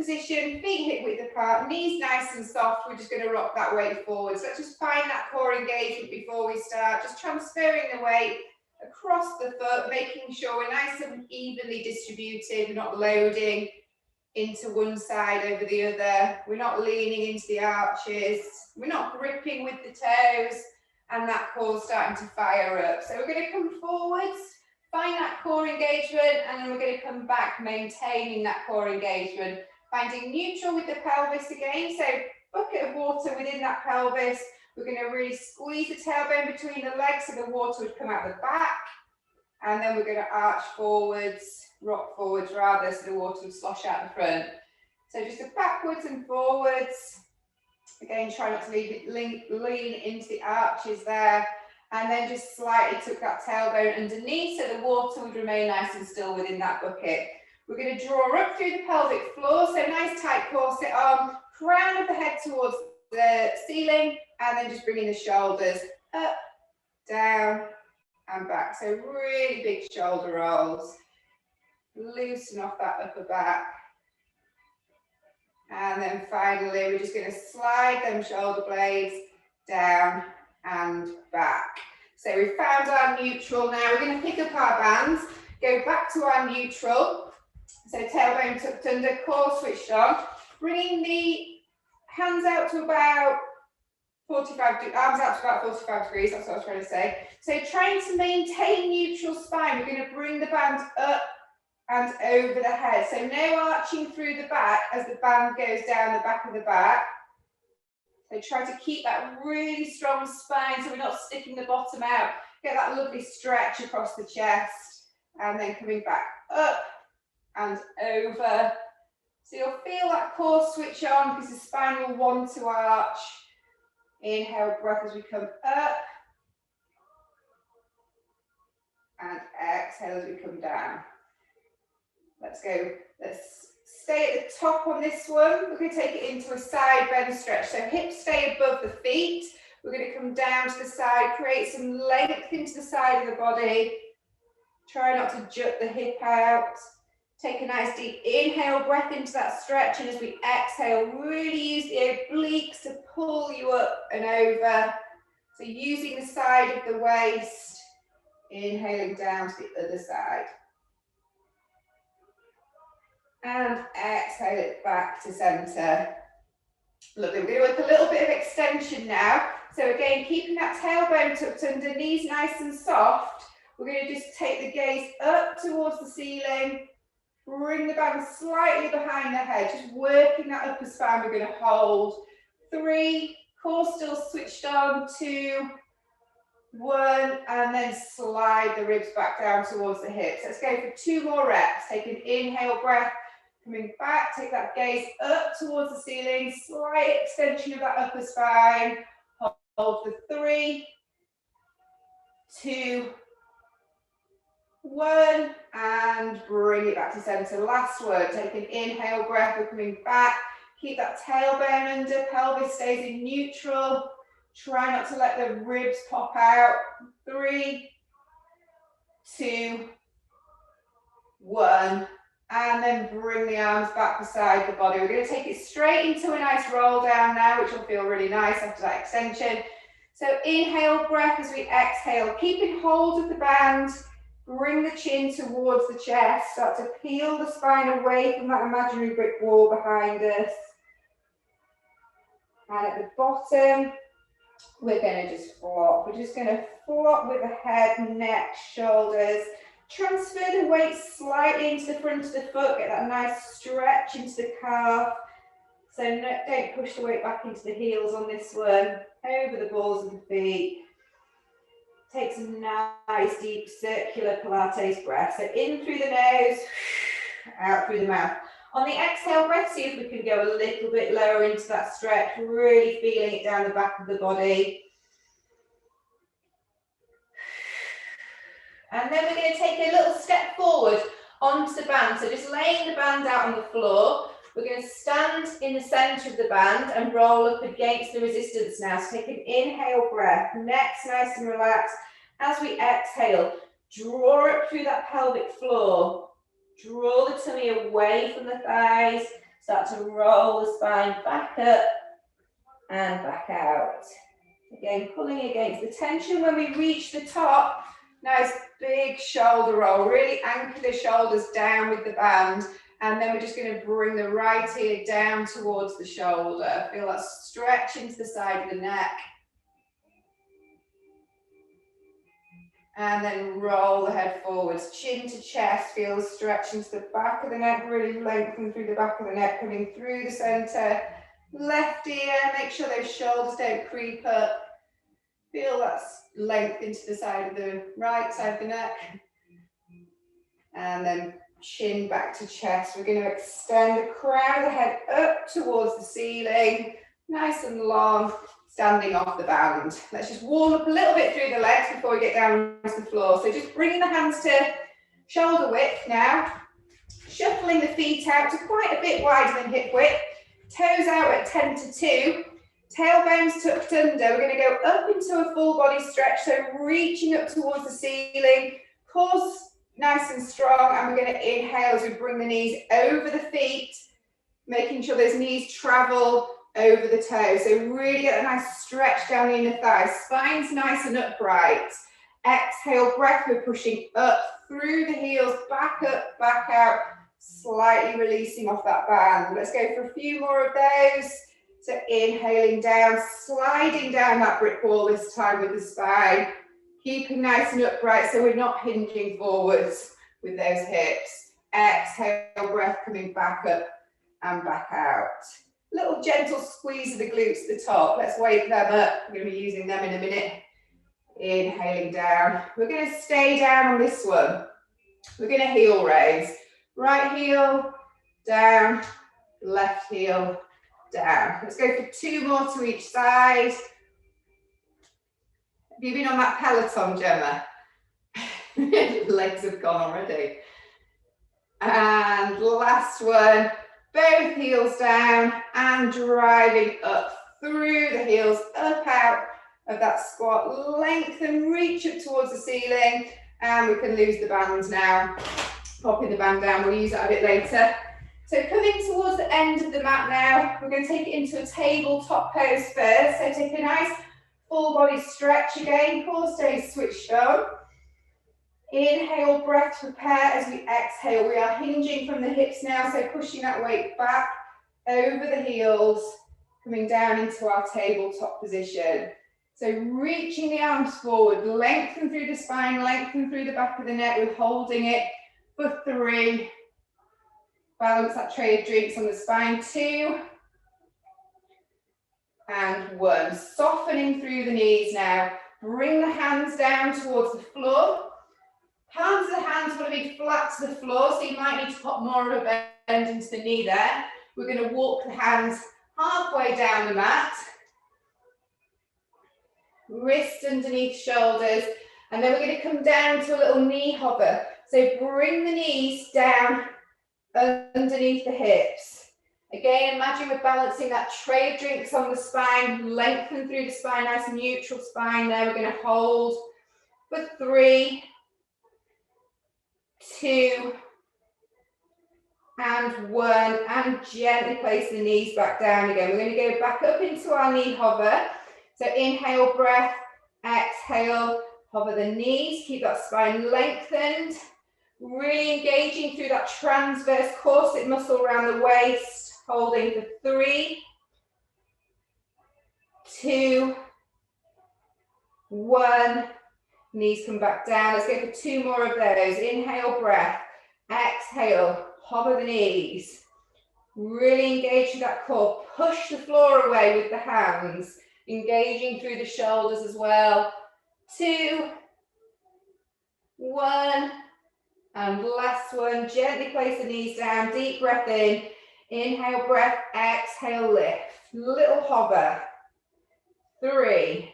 position, feet hip width apart, knees nice and soft. We're just going to rock that weight forward. So let's just find that core engagement before we start. Just transferring the weight across the foot, making sure we're nice and evenly distributed. We're not loading into one side over the other. We're not leaning into the arches. We're not gripping with the toes, and that core's starting to fire up. So we're going to come forwards, find that core engagement, and then we're going to come back, maintaining that core engagement, finding neutral with the pelvis again. So bucket of water within that pelvis. We're going to really squeeze the tailbone between the legs so the water would come out the back, and then we're going to arch forwards, rock forwards rather, so the water would slosh out the front. So just a backwards and forwards. Again, try not to lean into the arches there. And then just slightly tuck that tailbone underneath so the water would remain nice and still within that bucket. We're going to draw up through the pelvic floor, so nice tight corset on, crown of the head towards the ceiling, and then just bringing the shoulders up, down, and back. So really big shoulder rolls. Loosen off that upper back. And then finally, we're just going to slide them shoulder blades down and back. So we've found our neutral now. We're going to pick up our bands, go back to our neutral. So tailbone tucked under, core switched on. Bringing the hands out to about 45, arms out to about 45 degrees, that's what I was trying to say. So trying to maintain neutral spine, we're going to bring the band up and over the head. So no arching through the back as the band goes down the back of the back. So try to keep that really strong spine so we're not sticking the bottom out. Get that lovely stretch across the chest, and then coming back up and over. So you'll feel that core switch on because the spine will want to arch. Inhale, breath as we come up. And exhale as we come down. Let's go. Let's stay at the top on this one. We're going to take it into a side bend stretch. So hips stay above the feet. We're going to come down to the side, create some length into the side of the body. Try not to jut the hip out. Take a nice deep inhale, breath into that stretch, and as we exhale, really use the obliques to pull you up and over. So using the side of the waist, inhaling down to the other side. And exhale it back to center. Lovely, we're going to work a little bit of extension now. So again, keeping that tailbone tucked under, knees nice and soft. We're going to just take the gaze up towards the ceiling. Bring the band slightly behind the head, just working that upper spine. We're going to hold 3, core still switched on, 2, 1, and then slide the ribs back down towards the hips. Let's go for 2 more reps. Take an inhale breath, coming back, take that gaze up towards the ceiling, slight extension of that upper spine. Hold for 3, 2, 1, and bring it back to center. Last one, take an inhale breath, we're coming back. Keep that tailbone under, pelvis stays in neutral. Try not to let the ribs pop out. 3, 2, 1, and then bring the arms back beside the body. We're going to take it straight into a nice roll down now, which will feel really nice after that extension. So inhale breath as we exhale, keeping hold of the band. Bring the chin towards the chest, start to peel the spine away from that imaginary brick wall behind us. And at the bottom, we're going to just flop. We're just going to flop with the head, neck, shoulders. Transfer the weight slightly into the front of the foot, get that nice stretch into the calf. So don't push the weight back into the heels on this one, over the balls of the feet. Take some nice deep circular Pilates breath. So in through the nose, out through the mouth. On the exhale breath, see if we can go a little bit lower into that stretch, really feeling it down the back of the body. And then we're going to take a little step forward onto the band. So just laying the band out on the floor. We're going to stand in the center of the band and roll up against the resistance now. So take an inhale breath, neck's nice and relaxed. As we exhale, draw up through that pelvic floor. Draw the tummy away from the thighs. Start to roll the spine back up and back out. Again, pulling against the tension when we reach the top. Nice big shoulder roll. Really anchor the shoulders down with the band. And then we're just going to bring the right ear down towards the shoulder. Feel that stretch into the side of the neck. And then roll the head forwards, chin to chest. Feel the stretch into the back of the neck, really lengthen through the back of the neck, coming through the center. Left ear, make sure those shoulders don't creep up. Feel that length into the side of the right side of the neck. And then chin back to chest. We're going to extend the crown of the head up towards the ceiling. Nice and long, standing off the band. Let's just warm up a little bit through the legs before we get down to the floor. So just bringing the hands to shoulder width now. Shuffling the feet out to quite a bit wider than hip width. Toes out at 10 to 2. Tailbones tucked under. We're going to go up into a full body stretch. So reaching up towards the ceiling. Core's nice and strong. And we're going to inhale as we bring the knees over the feet. Making sure those knees travel over the toes. So really get a nice stretch down the inner thighs. Spine's nice and upright. Exhale, breath. We're pushing up through the heels. Back up, back out. Slightly releasing off that band. Let's go for a few more of those. So inhaling down, sliding down that brick wall this time with the spine. Keeping nice and upright so we're not hinging forwards with those hips. Exhale, breath coming back up and back out. Little gentle squeeze of the glutes at the top. Let's wake them up. We're going to be using them in a minute. Inhaling down. We're going to stay down on this one. We're going to heel raise. Right heel, down, left heel, down. Let's go for 2 more to each side. Have you been on that Peloton, Gemma? Legs have gone already. And last one, both heels down and driving up through the heels, up out of that squat. Lengthen, reach up towards the ceiling, and we can lose the band now. Popping the band down, we'll use that a bit later. So coming towards the end of the mat now, we're going to take it into a tabletop pose first. So take a nice full body stretch again, core stays switched on. Inhale, breath, prepare as we exhale. We are hinging from the hips now, so pushing that weight back over the heels, coming down into our tabletop position. So reaching the arms forward, lengthen through the spine, lengthen through the back of the neck. We're holding it for 3. Balance that tray of drinks on the spine. 2. And 1. Softening through the knees now. Bring the hands down towards the floor. Palms of the hands want to be flat to the floor, so you might need to put more of a bend into the knee there. We're going to walk the hands halfway down the mat. Wrists underneath shoulders. And then we're going to come down to a little knee hover. So bring the knees down underneath the hips. Again, imagine we're balancing that tray of drinks on the spine, lengthen through the spine, nice neutral spine there. We're going to hold for 3, 2, and 1, and gently place the knees back down again. We're going to go back up into our knee hover. So inhale, breath, exhale, hover the knees, keep that spine lengthened. Really engaging through that transverse corset muscle around the waist, holding for 3, 2, 1. Knees come back down. Let's go for 2 more of those. Inhale, breath, exhale, hover the knees. Really engage through that core. Push the floor away with the hands, engaging through the shoulders as well. 2, 1. And last one, gently place the knees down, deep breath in, inhale, breath, exhale, lift, little hover, 3,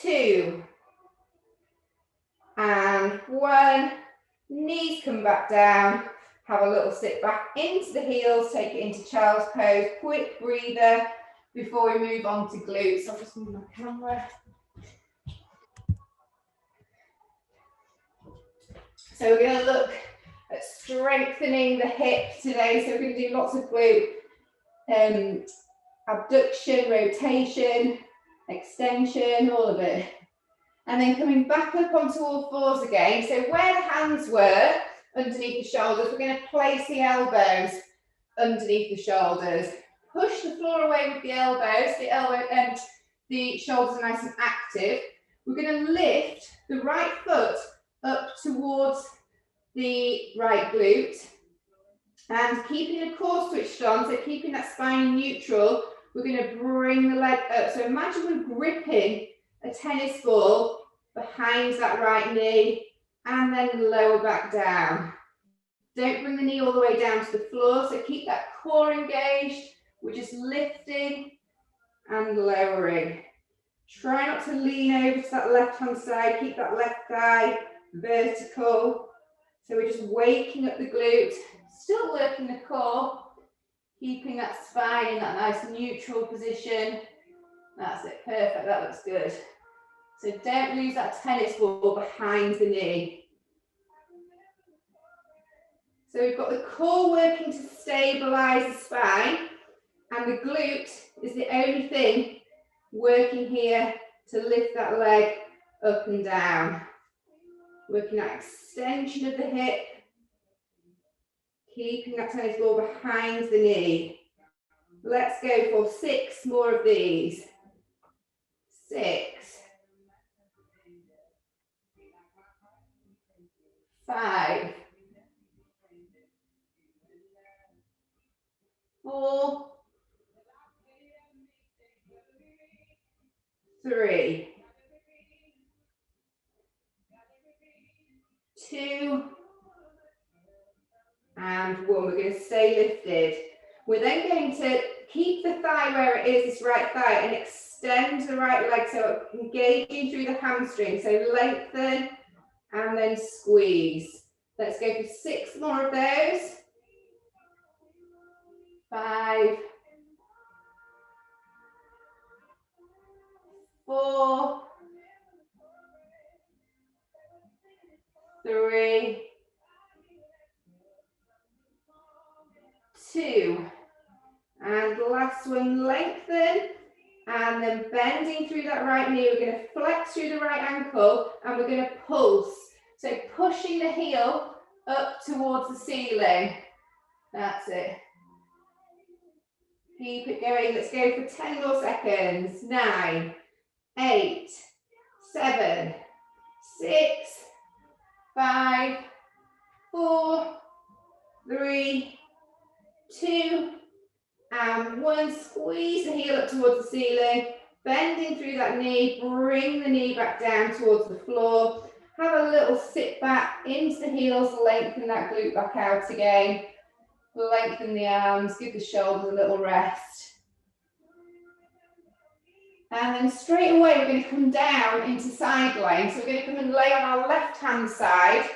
2, and 1, knees come back down, have a little sit back into the heels, take it into child's pose, quick breather before we move on to glutes. I'll just move my camera. So we're going to look at strengthening the hip today. So we're going to do lots of glute abduction, rotation, extension, all of it. And then coming back up onto all fours again. So where the hands were underneath the shoulders, we're going to place the elbows underneath the shoulders. Push the floor away with the elbows, the shoulders are nice and active. We're going to lift the right foot up towards the right glute and keeping the core switched on, so keeping that spine neutral, we're going to bring the leg up. So imagine we're gripping a tennis ball behind that right knee and then lower back down. Don't bring the knee all the way down to the floor, so keep that core engaged. We're just lifting and lowering. Try not to lean over to that left-hand side. Keep that left thigh vertical. So we're just waking up the glute, still working the core, keeping that spine in that nice neutral position. That's it, perfect, that looks good. So don't lose that tennis ball behind the knee. So we've got the core working to stabilise the spine, and the glute is the only thing working here to lift that leg up and down. Working that extension of the hip, keeping that tennis ball behind the knee. Let's go for 6 more of these. 6, 5, 4, 3, 2, and 1. We're going to stay lifted. We're then going to keep the thigh where it is, this right thigh, and extend the right leg, so engaging through the hamstring. So lengthen and then squeeze. Let's go for 6 more of those. 5, 4, 3, 2, and last one, lengthen, and then bending through that right knee, we're going to flex through the right ankle, and we're going to pulse. So pushing the heel up towards the ceiling. That's it. Keep it going. Let's go for 10 more seconds. 9, 8, 7, 6, 5, 4, 3, 2, and 1. Squeeze the heel up towards the ceiling, bending through that knee, bring the knee back down towards the floor. Have a little sit back into the heels, lengthen that glute back out again. Lengthen the arms, give the shoulders a little rest. And then straight away we're going to come down into side lying. So we're going to come and lay on our left hand side.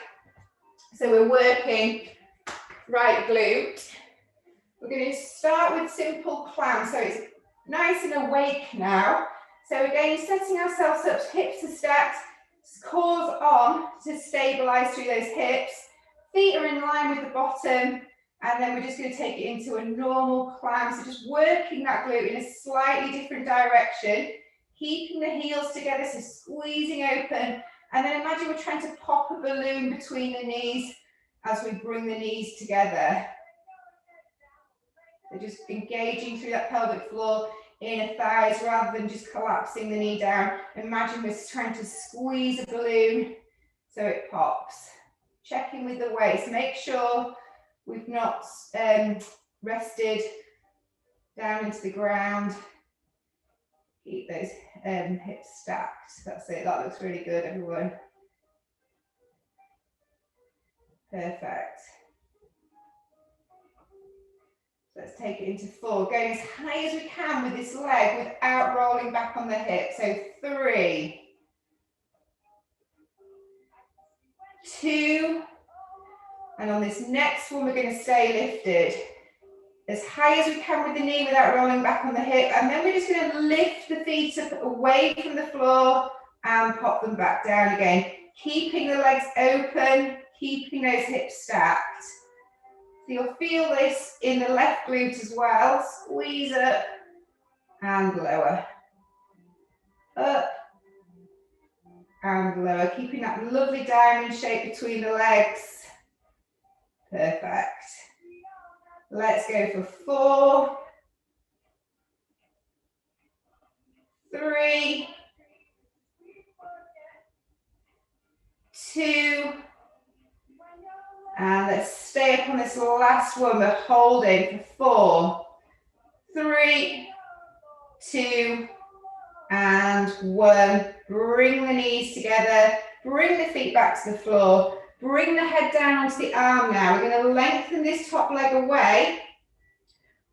So we're working right glute. We're going to start with simple clam, so it's nice and awake now. So again, setting ourselves up, hips are stacked, cores on to stabilise through those hips. Feet are in line with the bottom, and then we're just going to take it into a normal clam. So just working that glute in a slightly different direction, keeping the heels together, so squeezing open. And then imagine we're trying to pop a balloon between the knees as we bring the knees together. So just engaging through that pelvic floor, inner thighs, rather than just collapsing the knee down. Imagine we're trying to squeeze a balloon so it pops. Checking with the waist. Make sure we've not rested down into the ground. Keep those hips stacked. That's it. That looks really good, everyone. Perfect. Let's take it into 4. Going as high as we can with this leg without rolling back on the hip. So 3, 2, and on this next one, we're going to stay lifted as high as we can with the knee without rolling back on the hip. And then we're just going to lift the feet up away from the floor and pop them back down again. Keeping the legs open, keeping those hips stacked. So you'll feel this in the left glute as well. Squeeze up and lower. Up and lower. Keeping that lovely diamond shape between the legs. Perfect. Let's go for 4, 3, 2, and let's stay up on this last one. We're holding for 4, 3, 2, and 1. Bring the knees together, bring the feet back to the floor, bring the head down onto the arm now. We're going to lengthen this top leg away,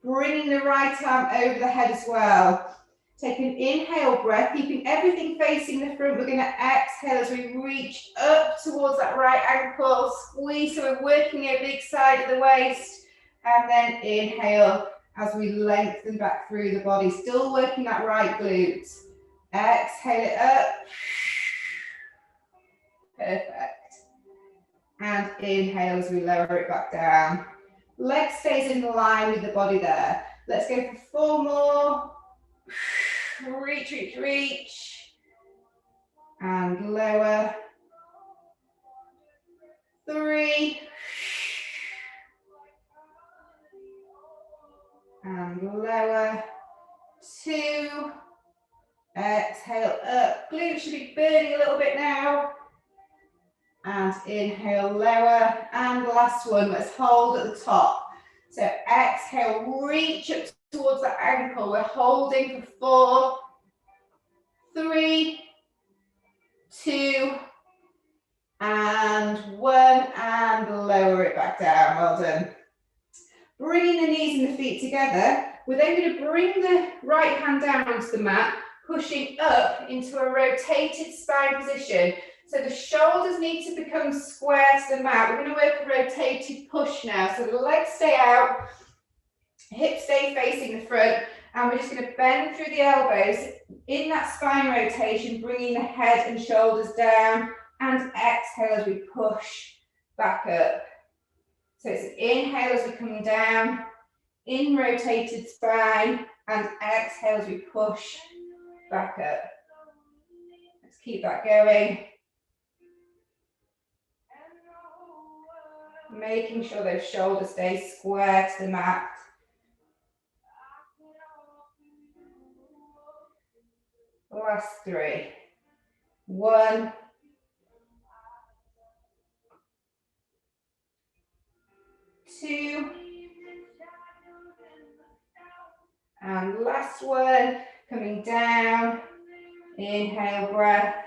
bringing the right arm over the head as well. Take an inhale breath, keeping everything facing the front. We're going to exhale as we reach up towards that right ankle, squeeze, so we're working a big side of the waist, and then inhale as we lengthen back through the body, still working that right glute. Exhale it up. Perfect. And inhale as we lower it back down. Leg stays in line with the body there. Let's go for 4 more. Reach, reach, reach. And lower. 3. And lower. 2. Exhale up. Glutes should be burning a little bit now. And inhale, lower. And last one, let's hold at the top. So exhale, reach up towards the ankle. We're holding for 4, 3, 2, and 1. And lower it back down. Well done. Bringing the knees and the feet together. We're then going to bring the right hand down onto the mat, pushing up into a rotated spine position. So the shoulders need to become square to the mat. We're going to work a rotated push now. So the legs stay out, hips stay facing the front, and we're just going to bend through the elbows in that spine rotation, bringing the head and shoulders down, and exhale as we push back up. So it's an inhale as we come down, in rotated spine, and exhale as we push back up. Let's keep that going. Making sure those shoulders stay square to the mat. Last 3. 1. 2. And last one, coming down. Inhale, breath.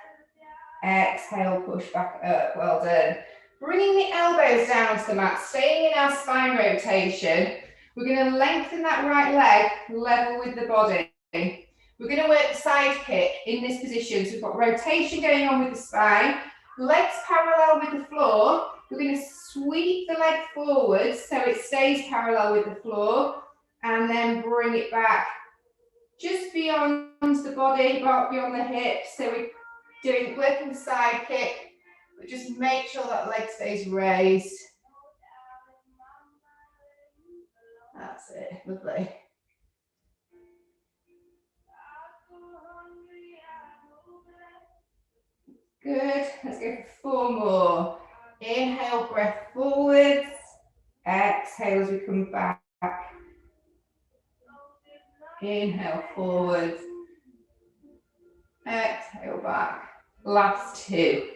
Exhale, push back up. Well done. Bringing the elbows down to the mat, staying in our spine rotation. We're going to lengthen that right leg level with the body. We're going to work the side kick in this position. So we've got rotation going on with the spine, legs parallel with the floor. We're going to sweep the leg forward so it stays parallel with the floor, and then bring it back just beyond the body, beyond the hips. So we're working the side kick. But just make sure that leg stays raised. That's it, lovely. Good, let's go for 4 more. Inhale, breath forwards. Exhale as we come back. Inhale, forwards. Exhale, back. Last 2.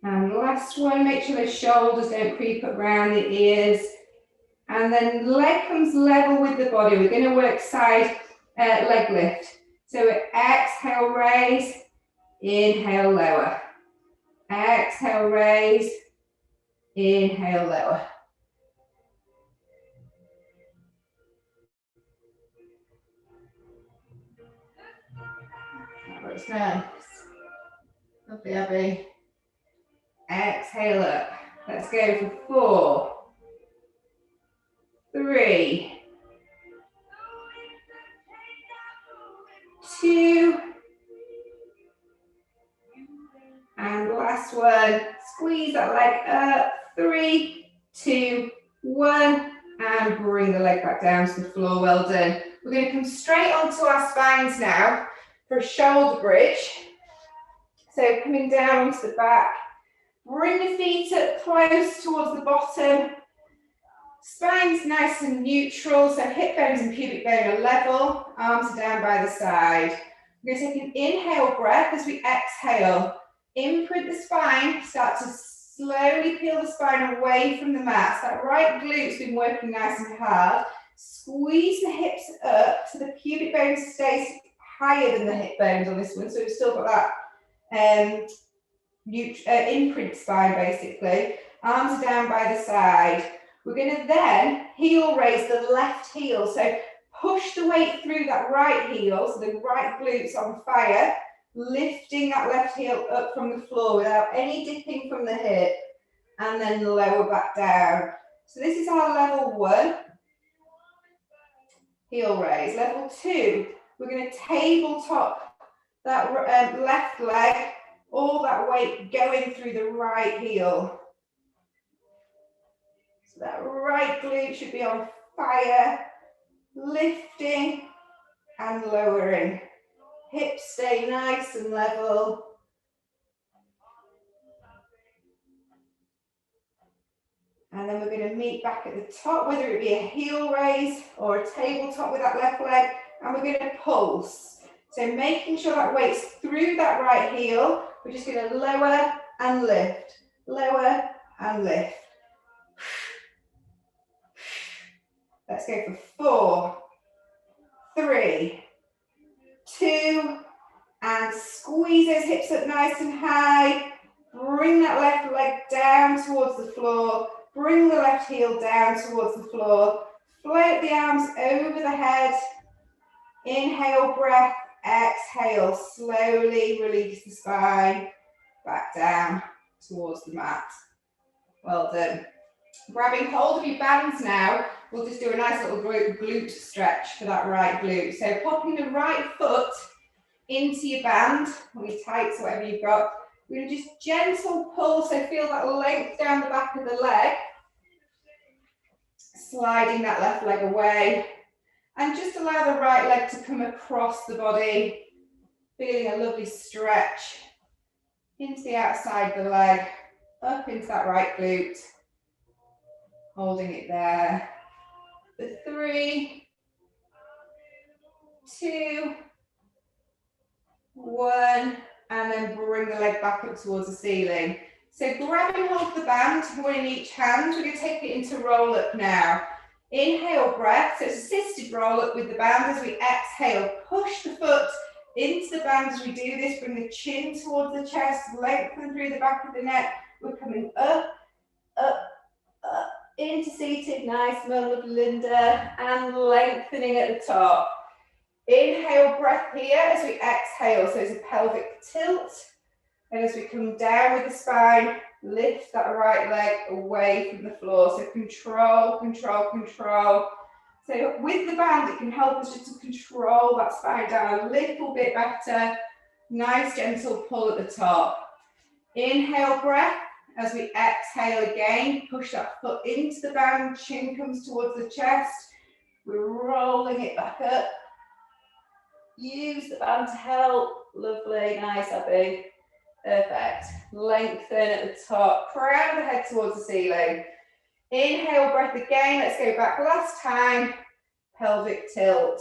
And last one, make sure the shoulders don't creep up around the ears. And then leg comes level with the body. We're going to work side leg lift. So exhale, raise. Inhale, lower. Exhale, raise. Inhale, lower. That looks nice. Lovely, Abby. Exhale up. Let's go for 4, 3, 2, Squeeze that leg up. 3, 2, 1. And bring the leg back down to the floor. Well done. We're going to come straight onto our spines now for a shoulder bridge. So coming down onto the back. Bring the feet up close towards the bottom. Spine's nice and neutral, so hip bones and pubic bone are level. Arms are down by the side. We're going to take an inhale breath as we exhale. Imprint the spine, start to slowly peel the spine away from the mat. So that right glute's been working nice and hard. Squeeze the hips up so the pubic bone stays higher than the hip bones on this one. So we've still got that imprint spine basically. Arms are down by the side. We're going to then heel raise the left heel. So push the weight through that right heel, so the right glute's on fire, lifting that left heel up from the floor without any dipping from the hip, and then lower back down. So this is our level 1, heel raise. Level 2, we're going to tabletop that left leg, all that weight going through the right heel. So that right glute should be on fire, lifting and lowering. Hips stay nice and level. And then we're going to meet back at the top, whether it be a heel raise or a tabletop with that left leg, and we're going to pulse. So making sure that weight's through that right heel, we're just going to lower and lift, lower and lift. Let's go for 4, 3, 2, and squeeze those hips up nice and high. Bring that left leg down towards the floor. Bring the left heel down towards the floor. Float the arms over the head. Inhale, breath. Exhale, slowly release the spine. Back down towards the mat. Well done. Grabbing hold of your bands now, we'll just do a nice little glute stretch for that right glute. So popping the right foot into your band, or your tights, whatever you've got. We're going to just gentle pull, so feel that length down the back of the leg. Sliding that left leg away. And just allow the right leg to come across the body. Feeling a lovely stretch into the outside of the leg, up into that right glute. Holding it there. For 3, 2, 1, and then bring the leg back up towards the ceiling. So grabbing hold of the band, one in each hand, we're going to take it into roll up now. Inhale, breath, so it's assisted roll up with the band. As we exhale, push the foot into the band as we do this, bring the chin towards the chest, lengthen through the back of the neck. We're coming up, up, up, into seated, nice, Mother of Linda, and lengthening at the top. Inhale, breath here as we exhale, so it's a pelvic tilt. And as we come down with the spine, lift that right leg away from the floor. So control, control, control. So with the band, it can help us just to control that spine down a little bit better. Nice gentle pull at the top. Inhale, breath. As we exhale again, push that foot into the band, chin comes towards the chest. We're rolling it back up. Use the band to help. Lovely, nice, Abby. Perfect. Lengthen at the top, crown the head towards the ceiling. Inhale, breath again. Let's go back last time. Pelvic tilt.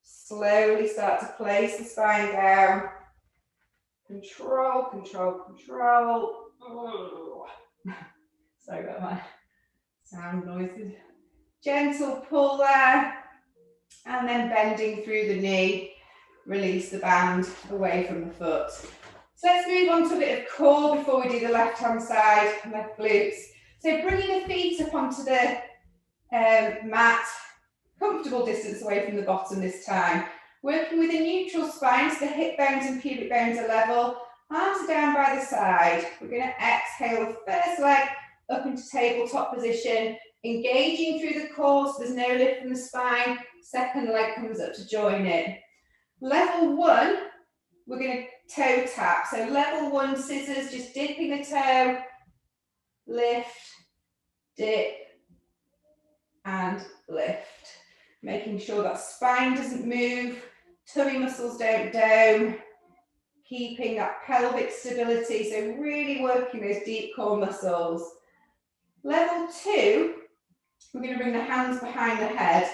Slowly start to place the spine down. Control, control, control. Oh. Sorry about my sound noises. Gentle pull there. And then bending through the knee. Release the band away from the foot. So let's move on to a bit of core before we do the left-hand side, left glutes. So bringing the feet up onto the mat, comfortable distance away from the bottom this time. Working with a neutral spine, so the hip bones and pubic bones are level. Arms are down by the side. We're going to exhale the first leg up into tabletop position, engaging through the core, so there's no lift from the spine. Second leg comes up to join it. Level 1, we're going to toe tap. So level 1, scissors, just dipping the toe lift, dip, and lift. Making sure that spine doesn't move, tummy muscles don't dome, keeping that pelvic stability, so really working those deep core muscles. Level 2, we're going to bring the hands behind the head.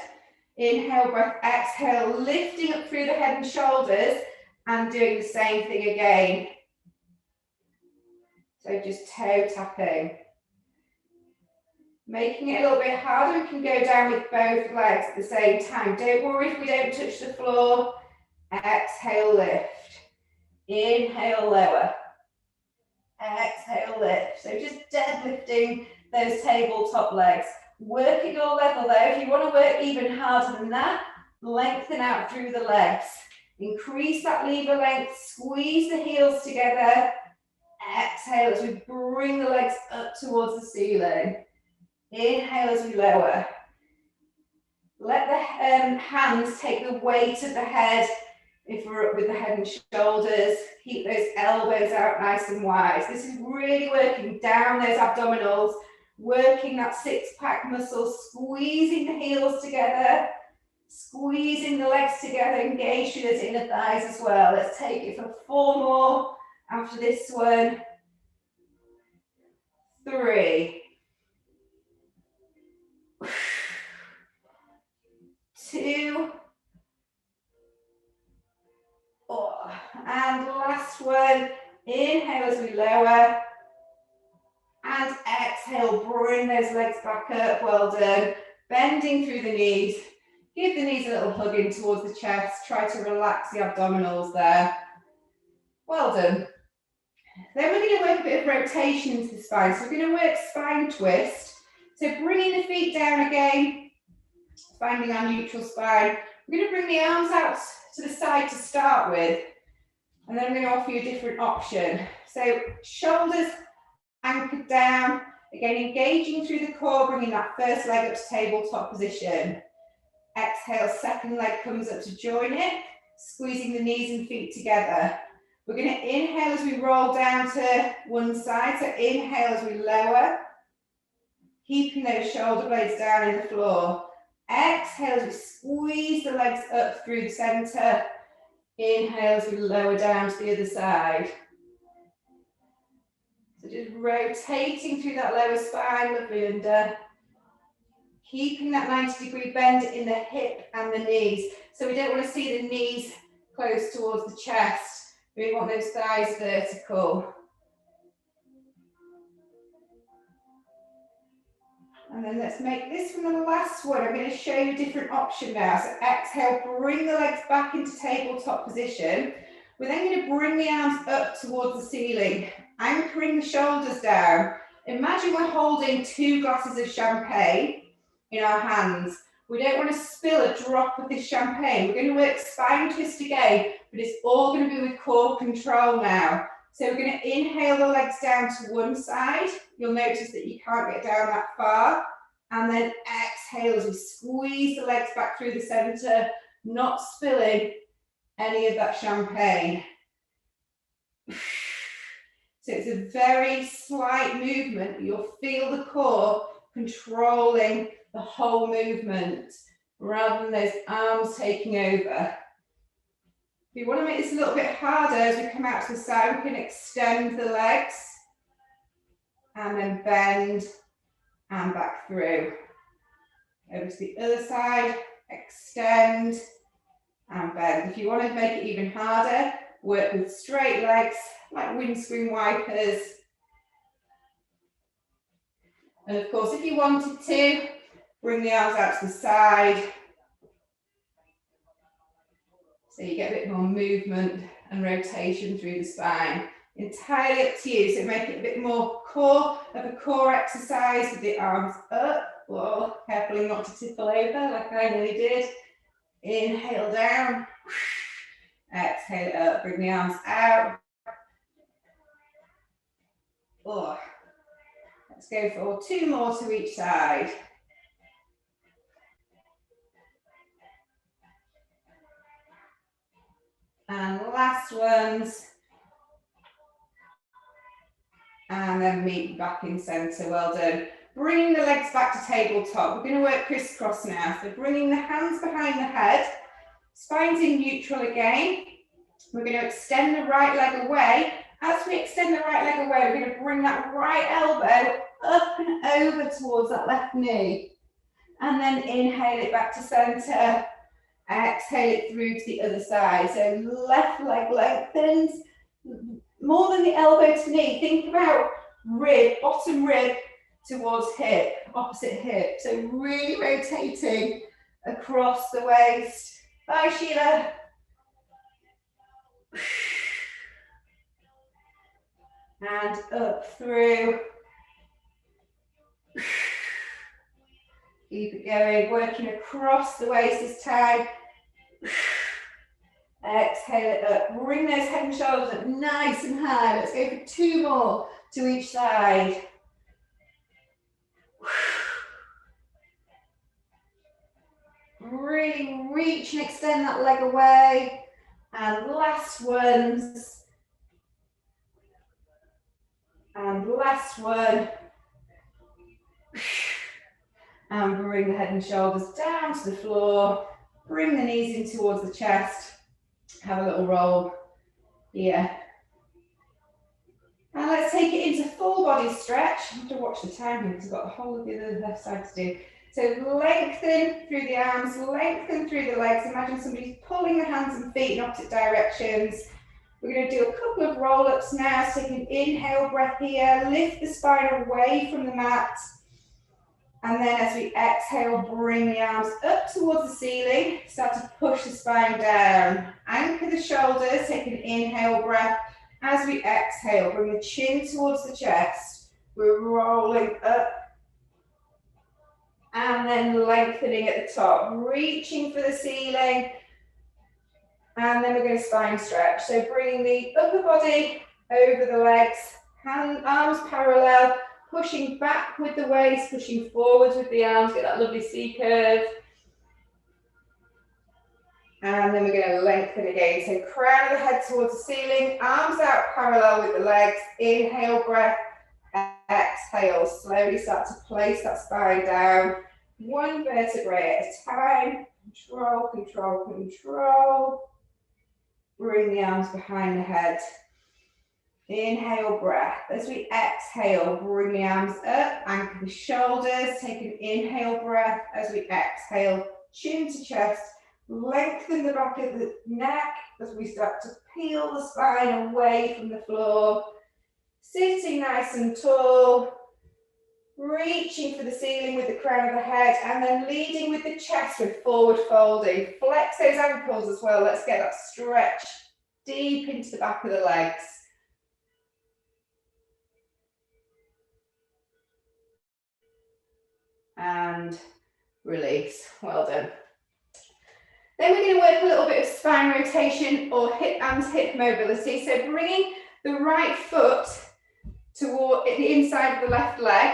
Inhale, breath, exhale, lifting up through the head and shoulders and doing the same thing again. So just toe tapping. Making it a little bit harder, we can go down with both legs at the same time. Don't worry if we don't touch the floor. Exhale, lift. Inhale, lower. Exhale, lift. So just deadlifting those tabletop legs. Work at your level though. If you want to work even harder than that, lengthen out through the legs. Increase that lever length, squeeze the heels together. Exhale as we bring the legs up towards the ceiling. Inhale as we lower. Let the hands take the weight of the head. If we're up with the head and shoulders, keep those elbows out nice and wide. This is really working down those abdominals, working that six-pack muscle, squeezing the heels together, squeezing the legs together, engage through those inner thighs as well. Let's take it for 4 more after this one. 3. 2. And last one. Inhale as we lower. And exhale, bring those legs back up. Well done. Bending through the knees. Give the knees a little hug in towards the chest. Try to relax the abdominals there. Well done. Then we're going to work a bit of rotation into the spine. So we're going to work spine twist. So bringing the feet down again, finding our neutral spine. We're going to bring the arms out to the side to start with. And then I'm going to offer you a different option. So shoulders anchored down. Again, engaging through the core, bringing that first leg up to tabletop position. Exhale, second leg comes up to join it, squeezing the knees and feet together. We're going to inhale as we roll down to one side. So inhale as we lower, keeping those shoulder blades down in the floor. Exhale as we squeeze the legs up through the center. Inhale as we lower down to the other side. So just rotating through that lower spine, lovely under. Keeping that 90-degree bend in the hip and the knees. So we don't want to see the knees close towards the chest. We want those thighs vertical. And then let's make this one the last one. I'm going to show you a different option now. So exhale, bring the legs back into tabletop position. We're then going to bring the arms up towards the ceiling, anchoring the shoulders down. Imagine we're holding 2 glasses of champagne in our hands. We don't want to spill a drop of this champagne. We're going to work spine twist again, but it's all going to be with core control now. So we're going to inhale the legs down to one side. You'll notice that you can't get down that far. And then exhale as we squeeze the legs back through the center, not spilling any of that champagne. So it's a very slight movement, but you'll feel the core controlling the whole movement rather than those arms taking over. If you want to make this a little bit harder as we come out to the side, we can extend the legs and then bend and back through. Over to the other side, extend and bend. If you want to make it even harder, work with straight legs like windscreen wipers. And of course, if you wanted to, bring the arms out to the side. So you get a bit more movement and rotation through the spine. Entirely up to you. So make it a bit more core of a core exercise with the arms up. Whoa, carefully not to tip over like I nearly did. Inhale down. Exhale up. Bring the arms out. Oh. Let's go for 2 more to each side. And last ones. and then meet back in center. Well done. Bringing the legs back to tabletop. We're going to work crisscross now. So bringing the hands behind the head, spine's in neutral again. We're going to extend the right leg away. As we extend the right leg away, we're going to bring that right elbow up and over towards that left knee. And then inhale it back to center. Exhale it through to the other side. So left leg lengthens more than the elbow to knee. Think about rib, bottom rib towards hip, opposite hip. So really rotating across the waist. Bye, Sheila. And up through. Keep it going, working across the waist this time. Exhale it up. Bring those head and shoulders up nice and high. Let's go for 2 more to each side. Really reach and extend that leg away. And last ones. And last one. And bring the head and shoulders down to the floor. Bring the knees in towards the chest. Have a little roll here. And let's take it into full body stretch. I have to watch the time here because I've got the whole of the other left side to do. So lengthen through the arms, lengthen through the legs. Imagine somebody's pulling the hands and feet in opposite directions. We're going to do a couple of roll-ups now. So take an inhale breath here. Lift the spine away from the mat. And then as we exhale, bring the arms up towards the ceiling. Start to push the spine down. Anchor the shoulders. Take an inhale breath. As we exhale, bring the chin towards the chest. We're rolling up. And then lengthening at the top. Reaching for the ceiling. And then we're going to spine stretch. So bringing the upper body over the legs. Arms parallel. Pushing back with the waist, pushing forwards with the arms, get that lovely C curve. And then we're going to lengthen again. So crown of the head towards the ceiling, arms out parallel with the legs. Inhale, breath, exhale. Slowly start to place that spine down. 1 vertebrae at a time. Control, control, control. Bring the arms behind the head. Inhale, breath. As we exhale, bring the arms up, anchor the shoulders, take an inhale breath. As we exhale, chin to chest, lengthen the back of the neck as we start to peel the spine away from the floor. Sitting nice and tall, reaching for the ceiling with the crown of the head, and then leading with the chest with forward folding. Flex those ankles as well. Let's get that stretch deep into the back of the legs. And release. Well done. Then we're going to work a little bit of spine rotation or hip and hip mobility. So bringing the right foot toward the inside of the left leg.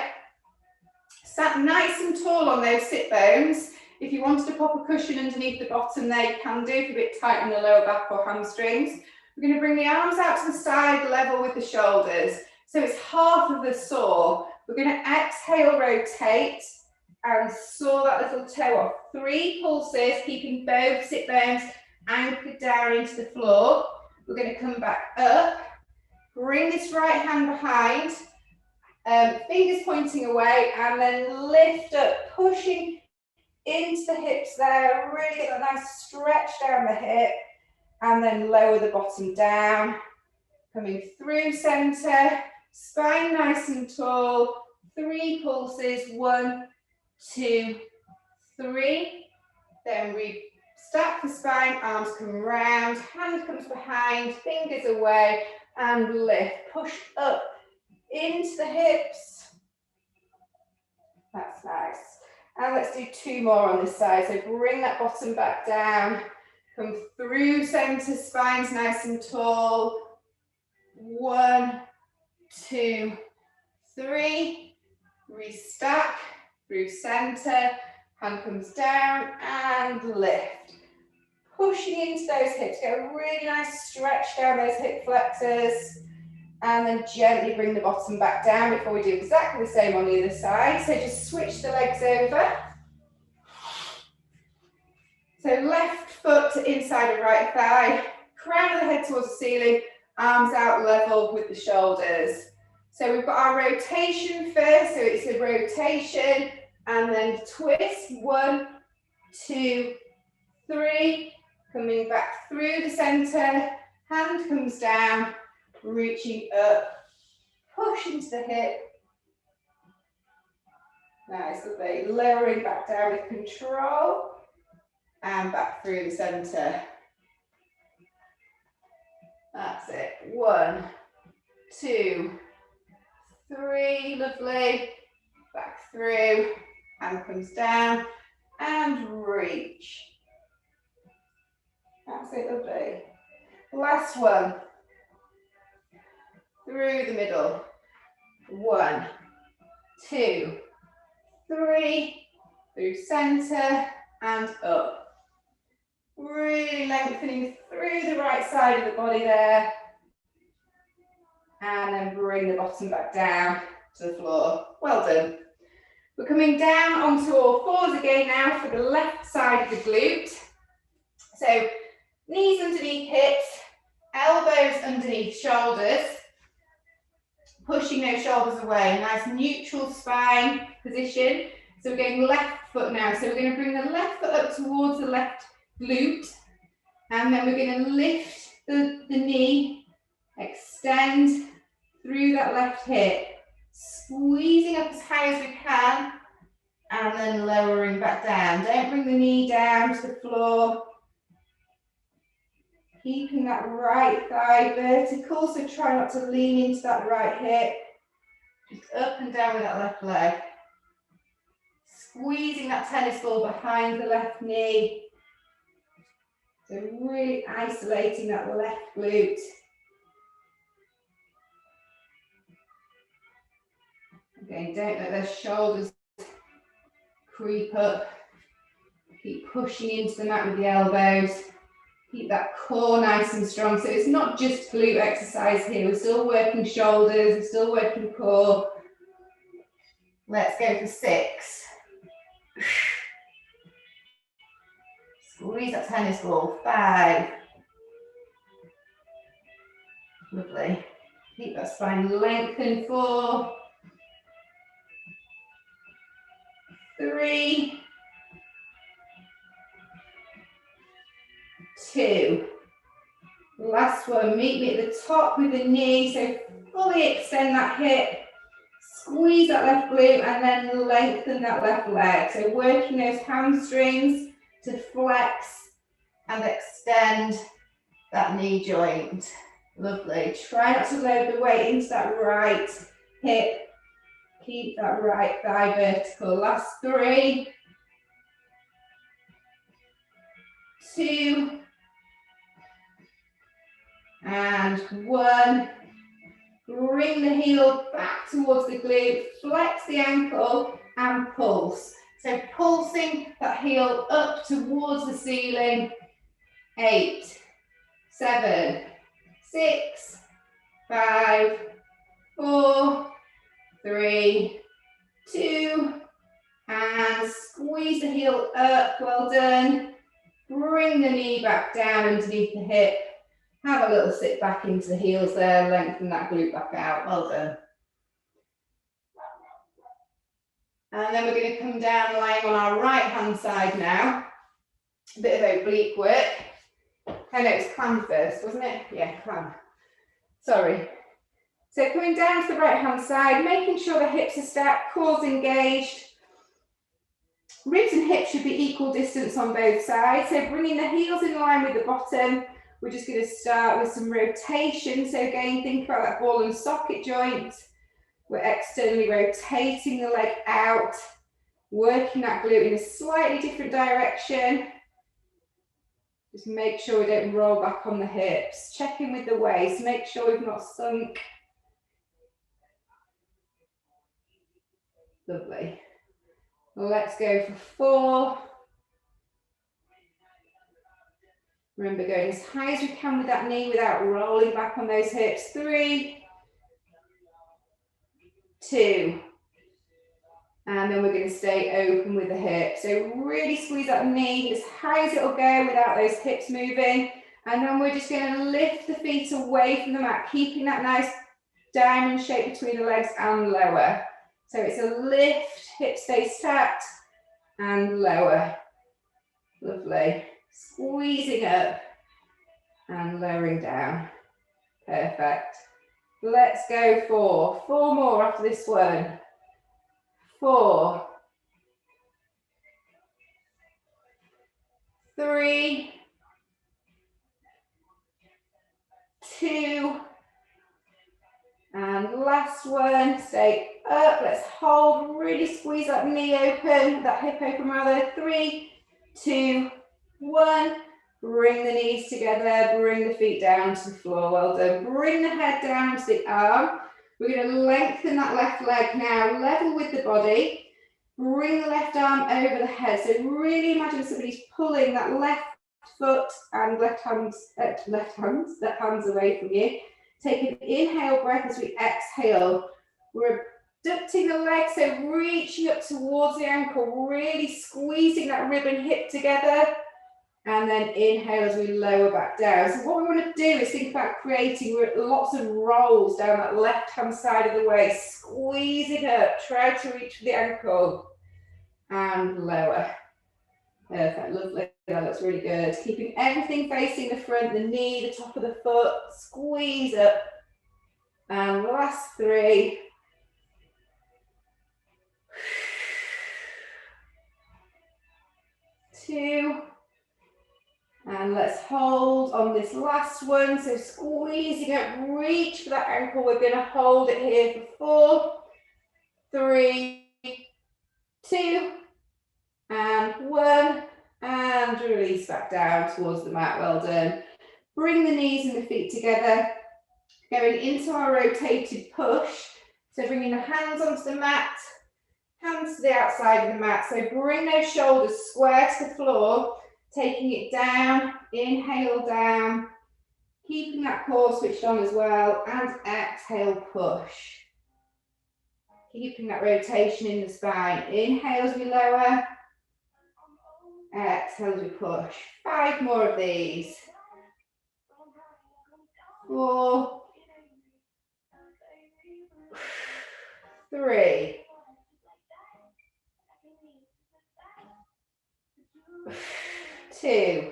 Sat nice and tall on those sit bones. If you wanted to pop a cushion underneath the bottom there, you can do if you're a bit tight on the lower back or hamstrings. We're going to bring the arms out to the side, level with the shoulders. So it's half of the saw. We're going to exhale, rotate, and saw that little toe off. 3 pulses, keeping both sit bones anchored down into the floor. We're going to come back up, bring this right hand behind, fingers pointing away, and then lift up, pushing into the hips there. Really get a nice stretch down the hip, and then lower the bottom down. Coming through center, spine nice and tall. 3 pulses, 1, 2, 3. Then we stack the spine, arms come round, hand comes behind, fingers away, and lift. Push up into the hips. That's nice. And let's do 2 more on this side. So bring that bottom back down, come through center, spine's nice and tall. 1, 2, 3. Restack. Through center, hand comes down and lift. Pushing into those hips, get a really nice stretch down those hip flexors. And then gently bring the bottom back down before we do exactly the same on the other side. So just switch the legs over. So left foot to inside of right thigh, crown of the head towards the ceiling, arms out level with the shoulders. So we've got our rotation first, so it's a rotation and then twist, 1, 2, 3, coming back through the center, hand comes down, reaching up, push into the hip. Nice, lovely. Lowering back down with control and back through the center. That's it. 1, 2, 3, lovely. Back through, hand comes down and reach. That's it, lovely. Last one. Through the middle. 1, 2, 3, through center and up. Really lengthening through the right side of the body there. And then bring the bottom back down to the floor. Well done. We're coming down onto all fours again now for the left side of the glute. So knees underneath hips, elbows underneath shoulders, pushing those shoulders away. Nice neutral spine position. So we're going left foot now. So we're going to bring the left foot up towards the left glute, and then we're going to lift the knee, extend through that left hip, squeezing up as high as we can, and then lowering back down. Don't bring the knee down to the floor. Keeping that right thigh vertical, so try not to lean into that right hip. Just up and down with that left leg. Squeezing that tennis ball behind the left knee. So really isolating that left glute. Again, don't let those shoulders creep up. Keep pushing into the mat with the elbows. Keep that core nice and strong. So it's not just glute exercise here. We're still working shoulders, we're still working core. Let's go for 6. Squeeze that tennis ball. 5. Lovely. Keep that spine lengthened. 4. 3. 2. Last one, meet me at the top with the knee, so fully extend that hip, squeeze that left glute and then lengthen that left leg. So working those hamstrings to flex and extend that knee joint. Lovely. Try not to load the weight into that right hip. Keep that right thigh vertical. Last 3. 2. And 1. Bring the heel back towards the glute, flex the ankle and pulse. So pulsing that heel up towards the ceiling. 8, 7, 6, 5, 4, 3, 2, and squeeze the heel up. Well done. Bring the knee back down underneath the hip. Have a little sit back into the heels there, lengthen that glute back out. Well done. And then we're going to come down lying on our right hand side now. A bit of oblique work. I know it's climb first, wasn't it? Yeah, climb. Sorry. So coming down to the right hand side, making sure the hips are stacked, core's engaged. Ribs and hips should be equal distance on both sides. So bringing the heels in line with the bottom. We're just going to start with some rotation. So again, think about that ball and socket joint. We're externally rotating the leg out, working that glute in a slightly different direction. Just make sure we don't roll back on the hips. Check in with the waist, make sure we've not sunk. Lovely. Let's go for 4. Remember, going as high as we can with that knee without rolling back on those hips. 3, 2. And then we're going to stay open with the hip. So really squeeze that knee as high as it'll go without those hips moving. And then we're just going to lift the feet away from the mat, keeping that nice diamond shape between the legs and lower. So it's a lift, hip stays stacked, and lower. Lovely. Squeezing up and lowering down. Perfect. Let's go for 4 more after this one. 4, 3, 2, and last one. Stay up. Let's hold. Really squeeze that knee open, that hip open rather. 3, 2, 1. Bring the knees together. Bring the feet down to the floor. Well done. Bring the head down to the arm. We're going to lengthen that left leg now, level with the body. Bring the left arm over the head. So really imagine somebody's pulling that left foot and left hands away from you. Take an inhale breath as we exhale. We're abducting the leg, so reaching up towards the ankle, really squeezing that rib and hip together. And then inhale as we lower back down. So what we want to do is think about creating lots of rolls down that left-hand side of the waist. Squeeze it up, try to reach for the ankle. And lower. Perfect, lovely. That looks really good. Keeping everything facing the front, the knee, the top of the foot. Squeeze up. And last 3. 2. And let's hold on this last one. So squeezing up, reach for that ankle. We're going to hold it here for 4, 3, 2, and 1. And release back down towards the mat. Well done. Bring the knees and the feet together. Going into our rotated push. So bringing the hands onto the mat, hands to the outside of the mat. So bring those shoulders square to the floor. Taking it down, inhale down, keeping that core switched on as well, and exhale, push. Keeping that rotation in the spine. Inhale as we lower, exhale as we push. 5 more of these. 4, 3, 2,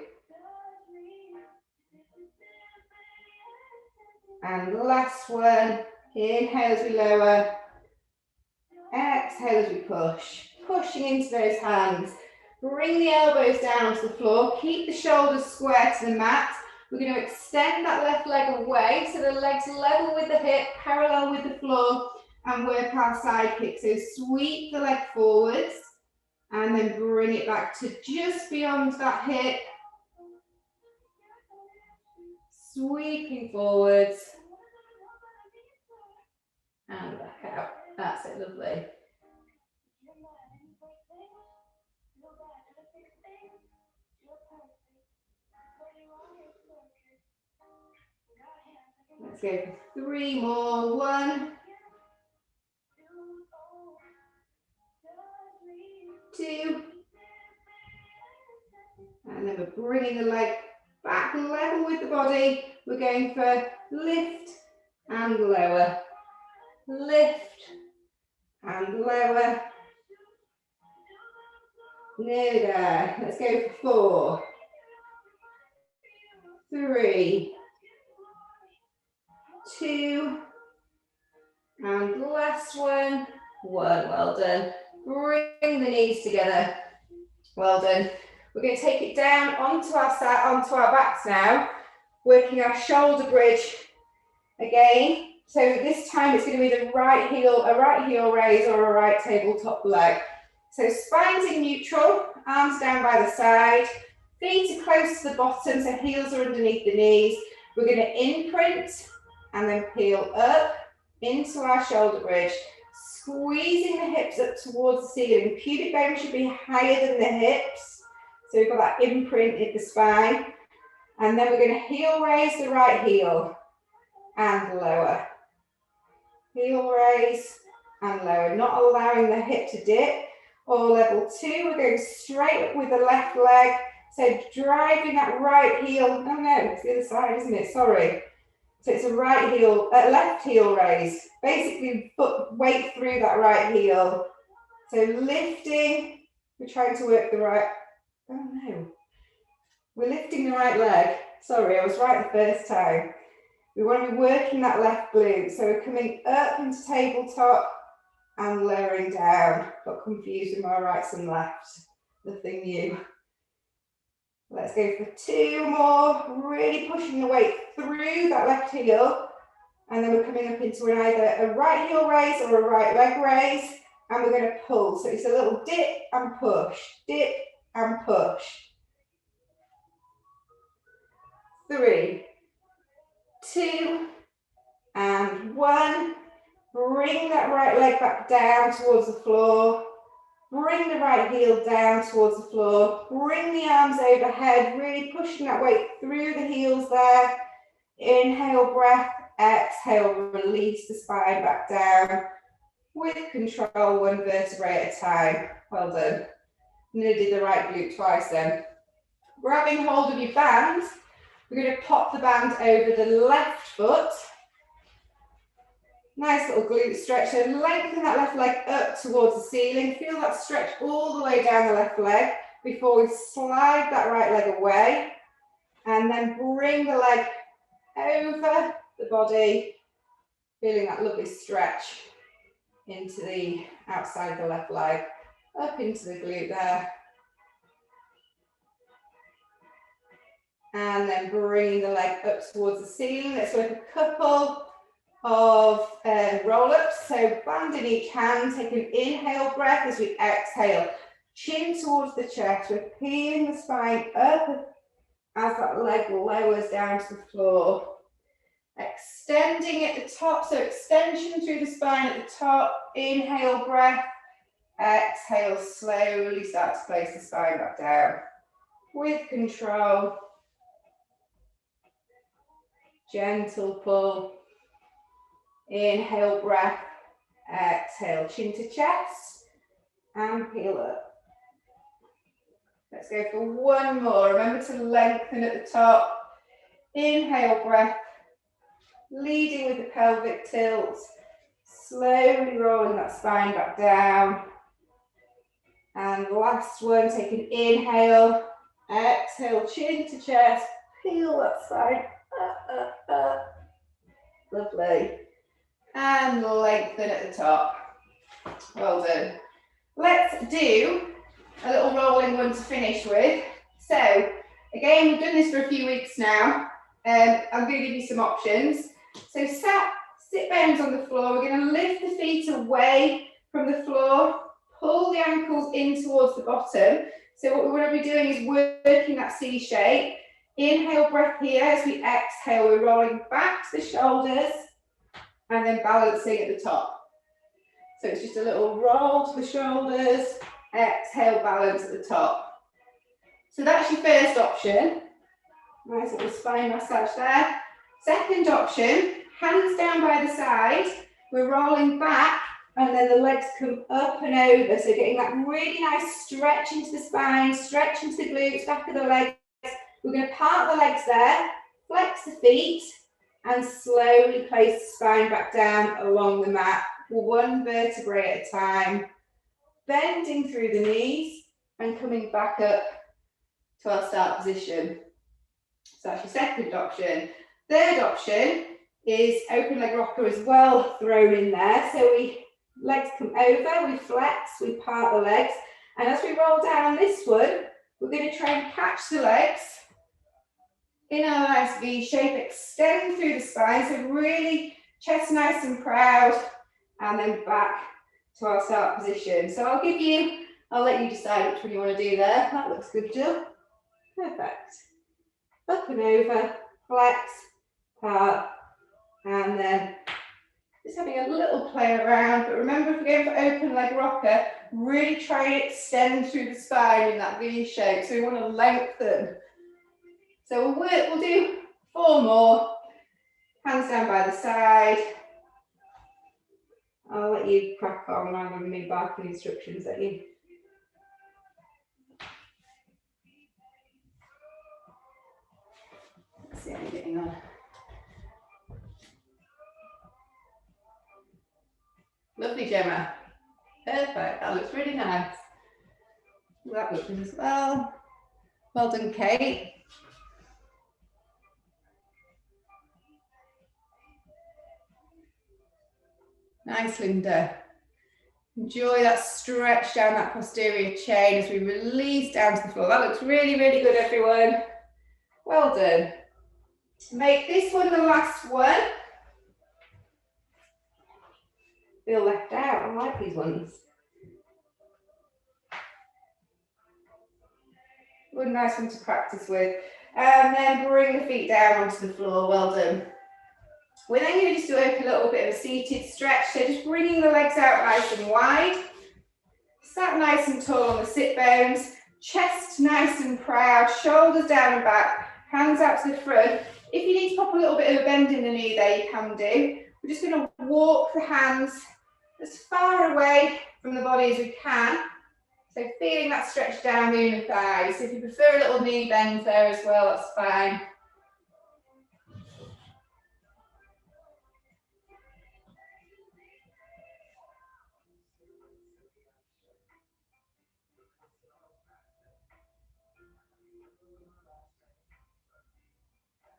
and last one. Inhale as we lower, exhale as we push. Pushing into those hands. Bring the elbows down to the floor. Keep the shoulders square to the mat. We're going to extend that left leg away so the leg's level with the hip, parallel with the floor, and work our side kick. So sweep the leg forwards. And then bring it back to just beyond that hip. Sweeping forwards. And back out. That's it, lovely. Let's go for 3 more. 1, 2, and then we're bringing the leg back level with the body. We're going for lift and lower, lift and lower. Nearly there. Let's go for 4, 3, 2, and last one. 1. Well done. Bring the knees together. Well done. We're going to take it down onto our side, onto our backs now, working our shoulder bridge again. So this time it's going to be the right heel, a right heel raise or a right tabletop leg. So spines in neutral, arms down by the side, feet are close to the bottom, so heels are underneath the knees. We're going to imprint and then peel up into our shoulder bridge. Squeezing the hips up towards the ceiling. Pubic bone should be higher than the hips. So we've got that imprint in the spine. And then we're going to heel raise the right heel and lower. Heel raise and lower, not allowing the hip to dip. Or level 2, we're going straight up with the left leg. So driving that right heel, oh no, it's the other side, isn't it? Sorry. So it's a right heel, left heel raise. Basically put weight through that right heel. So lifting, we're trying to work the right, oh no. We're lifting the right leg. Sorry, I was right the first time. We want to be working that left glute. So we're coming up into tabletop and lowering down. Got confused with my rights and lefts. Nothing new. Let's go for 2 more. Really pushing the weight through that left heel. And then we're coming up into either a right heel raise or a right leg raise. And we're going to pull. So it's a little dip and push. Dip and push. 3, 2, and 1. Bring that right leg back down towards the floor. Bring the right heel down towards the floor. Bring the arms overhead, really pushing that weight through the heels there. Inhale, breath. Exhale, release the spine back down. With control, 1 vertebrae at a time. Well done. Nearly did the right glute twice then. Grabbing hold of your band. We're going to pop the band over the left foot. Nice little glute stretch. So lengthen that left leg up towards the ceiling. Feel that stretch all the way down the left leg before we slide that right leg away. And then bring the leg over the body. Feeling that lovely stretch into the outside of the left leg. Up into the glute there. And then bringing the leg up towards the ceiling. Let's work a couple of roll-ups. So band in each hand. Take an inhale breath as we exhale. Chin towards the chest. We're peeling the spine up as that leg lowers down to the floor. Extending at the top. So extension through the spine at the top. Inhale breath. Exhale, slowly start to place the spine back down. With control. Gentle pull. Inhale, breath. Exhale, chin to chest. And peel up. Let's go for 1 more. Remember to lengthen at the top. Inhale, breath. Leading with the pelvic tilt. Slowly rolling that spine back down. And last one, take an inhale. Exhale, chin to chest. Peel that side. Lovely. And lengthen at the top. Well done. Let's do a little rolling one to finish with. So, again, we've done this for a few weeks now. I'm going to give you some options. So, sit bones on the floor. We're going to lift the feet away from the floor. Pull the ankles in towards the bottom. So, what we want to be doing is working that C shape. Inhale, breath here. As we exhale, we're rolling back to the shoulders and then balancing at the top. So it's just a little roll to the shoulders, exhale, balance at the top. So that's your first option. Nice little spine massage there. Second option, hands down by the side. We're rolling back and then the legs come up and over. So getting that really nice stretch into the spine, stretch into the glutes, back of the legs. We're going to part the legs there, flex the feet, and slowly place the spine back down along the mat, 1 vertebrae at a time. Bending through the knees and coming back up to our start position. So that's your second option. Third option is open leg rocker as well thrown in there. So legs come over, we flex, we part the legs. And as we roll down on this one, we're going to try and catch the legs in a nice V shape, extend through the spine, so really chest nice and proud, and then back to our start position. So I'll let you decide which one you want to do there. That looks good, Jill. Perfect. Up and over, flex, part, and then just having a little play around. But remember, if we're going for open leg rocker, really try and extend through the spine in that V shape. So we want to lengthen. So we'll do 4 more. Hands down by the side. I'll let you crack on. I'm giving me barking instructions at you. Let's see how you're getting on. Lovely, Gemma. Perfect. That looks really nice. That looks good as well. Well done, Kate. Nice, Linda. Enjoy that stretch down that posterior chain as we release down to the floor. That looks really, really good, everyone. Well done. Make this one the last one. Feel left out. I like these ones. Good, nice one to practice with. And then bring the feet down onto the floor. Well done. We're then going to just do a little bit of a seated stretch. So just bringing the legs out nice and wide. Sat nice and tall on the sit bones. Chest nice and proud. Shoulders down and back. Hands out to the front. If you need to pop a little bit of a bend in the knee there, you can do. We're just going to walk the hands as far away from the body as we can. So feeling that stretch down the inner thighs. So if you prefer a little knee bend there as well, that's fine.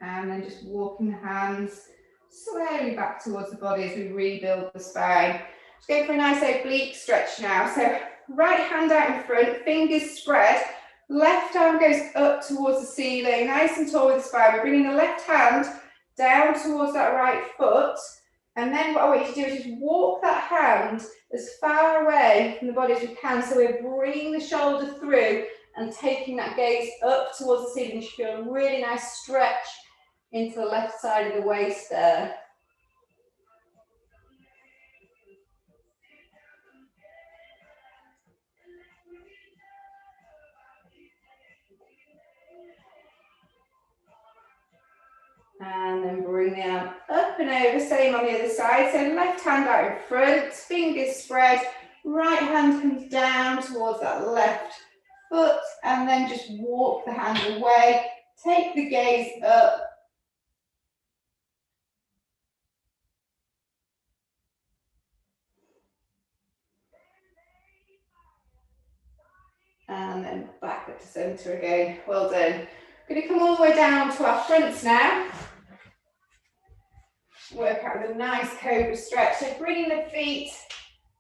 And then just walking the hands slowly back towards the body as we rebuild the spine. Just go for a nice oblique stretch now. So right hand out in front, fingers spread. Left arm goes up towards the ceiling, nice and tall with the spine. We're bringing the left hand down towards that right foot. And then what I want you to do is just walk that hand as far away from the body as you can. So we're bringing the shoulder through and taking that gaze up towards the ceiling. You should feel a really nice stretch into the left side of the waist there. And then bring the arm up and over, same on the other side. So left hand out in front, fingers spread, right hand comes down towards that left foot, and then just walk the hand away, take the gaze up. And then back up to centre again. Well done. Going to come all the way down to our fronts now. Work out with a nice cobra stretch. So bringing the feet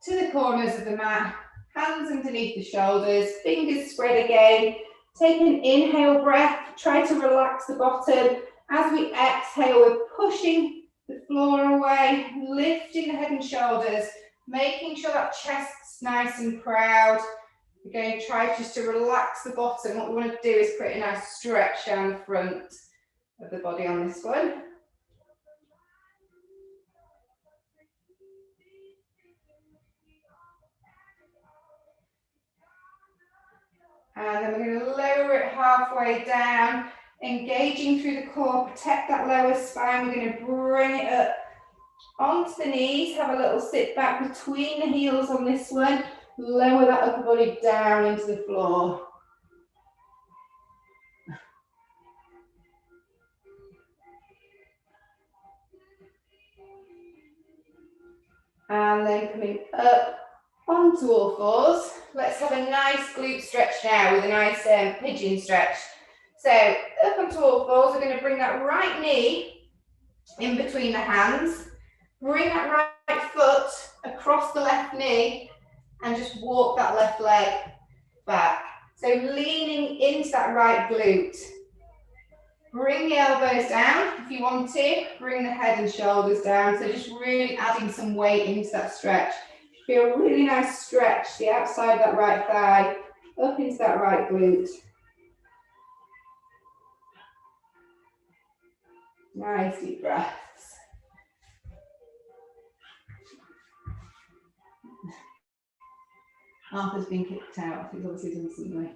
to the corners of the mat, hands underneath the shoulders, fingers spread again. Take an inhale breath, try to relax the bottom. As we exhale, we're pushing the floor away, lifting the head and shoulders, making sure that chest's nice and proud. Again, try just to relax the bottom. What we want to do is create a nice stretch down the front of the body on this one. And then we're going to lower it halfway down, engaging through the core, protect that lower spine. We're going to bring it up onto the knees, have a little sit back between the heels on this one. Lower that upper body down into the floor. And then coming up onto all fours. Let's have a nice glute stretch now with a nice pigeon stretch. So up onto all fours, we're going to bring that right knee in between the hands. Bring that right foot across the left knee and just walk that left leg back. So leaning into that right glute. Bring the elbows down if you want to. Bring the head and shoulders down. So just really adding some weight into that stretch. Feel a really nice stretch, the outside of that right thigh, up into that right glute. Nice deep breaths. Arthur's been kicked out. He's obviously done something.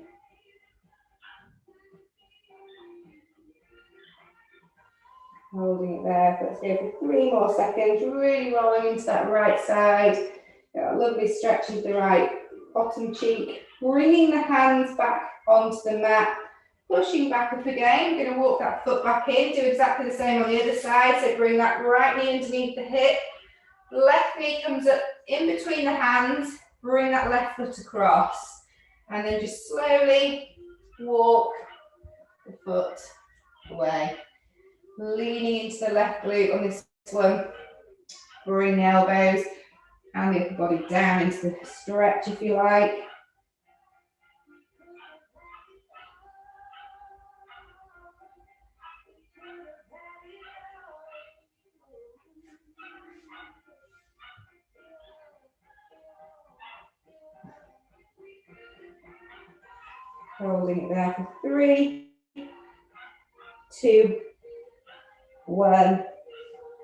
Holding it there. Let's go for 3 more seconds. Really rolling into that right side. Got a lovely stretch of the right bottom cheek. Bringing the hands back onto the mat. Pushing back up again. We're going to walk that foot back in. Do exactly the same on the other side. So bring that right knee underneath the hip. Left knee comes up in between the hands. Bring that left foot across. And then just slowly walk the foot away. Leaning into the left glute on this one. Bring the elbows and the upper body down into the stretch if you like. Holding it there for 3, 2, 1.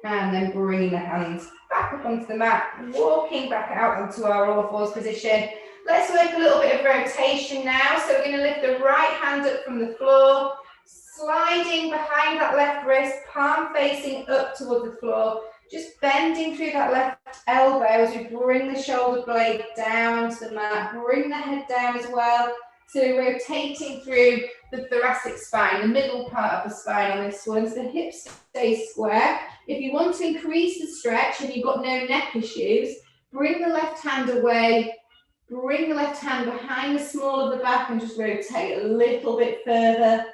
And then bringing the hands back up onto the mat, walking back out onto our all fours position. Let's work a little bit of rotation now. So we're going to lift the right hand up from the floor, sliding behind that left wrist, palm facing up towards the floor, just bending through that left elbow as we bring the shoulder blade down to the mat, bring the head down as well. So we're rotating through the thoracic spine, the middle part of the spine on this one, so the hips stay square. If you want to increase the stretch and you've got no neck issues, bring the left hand away, bring the left hand behind the small of the back and just rotate a little bit further.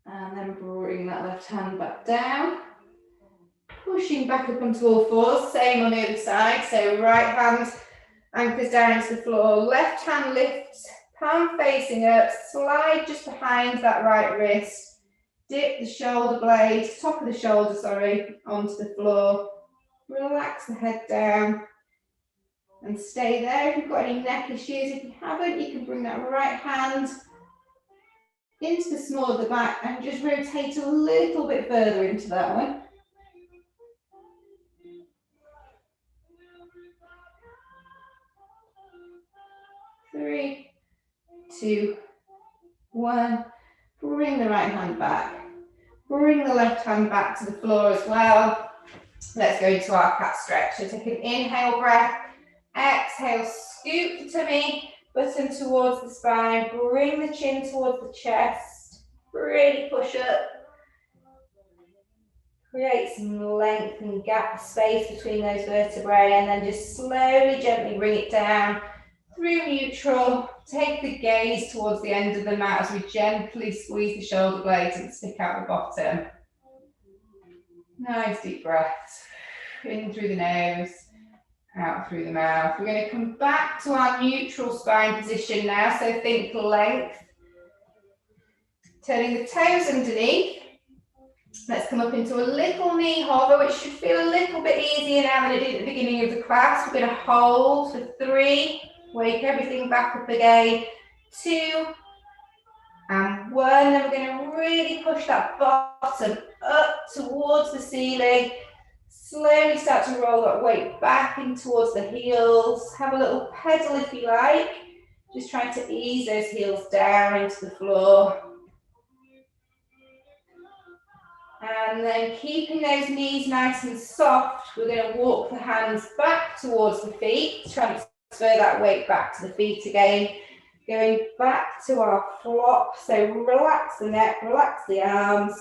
And then bring that left hand back down. Pushing back up onto all fours, same on the other side. So right hand anchors down into the floor, left hand lifts, palm facing up, slide just behind that right wrist, dip the shoulder blade, top of the shoulder, sorry, onto the floor. Relax the head down and stay there. If you've got any neck issues, if you haven't, you can bring that right hand into the small of the back and just rotate a little bit further into that one. 3, 2, 1. Bring the right hand back. Bring the left hand back to the floor as well. Let's go into our cat stretch. So take an inhale breath. Exhale, scoop the tummy, button towards the spine. Bring the chin towards the chest. Really push up. Create some length and gap space between those vertebrae, and then just slowly, gently bring it down through neutral. Take the gaze towards the end of the mat as we gently squeeze the shoulder blades and stick out the bottom. Nice deep breaths. In through the nose, out through the mouth. We're going to come back to our neutral spine position now, so think length. Turning the toes underneath. Let's come up into a little knee hover, which should feel a little bit easier now than it did at the beginning of the class. We're going to hold for 3. Wake everything back up again. 2 and 1. Then we're going to really push that bottom up towards the ceiling. Slowly start to roll that weight back in towards the heels. Have a little pedal if you like. Just trying to ease those heels down into the floor. And then keeping those knees nice and soft, we're going to walk the hands back towards the feet. Transfer that weight back to the feet again. Going back to our flop. So relax the neck, relax the arms.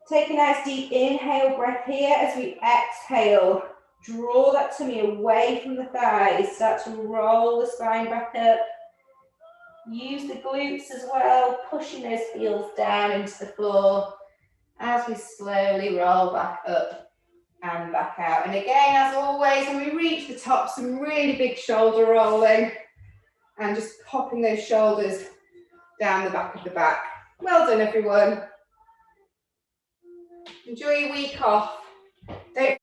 Take a nice deep inhale breath here as we exhale. Draw that tummy away from the thighs. Start to roll the spine back up. Use the glutes as well, pushing those heels down into the floor as we slowly roll back up and back out. And again, as always, when we reach the top, some really big shoulder rolling and just popping those shoulders down the back of the back. Well done, everyone. Enjoy your week off. Don't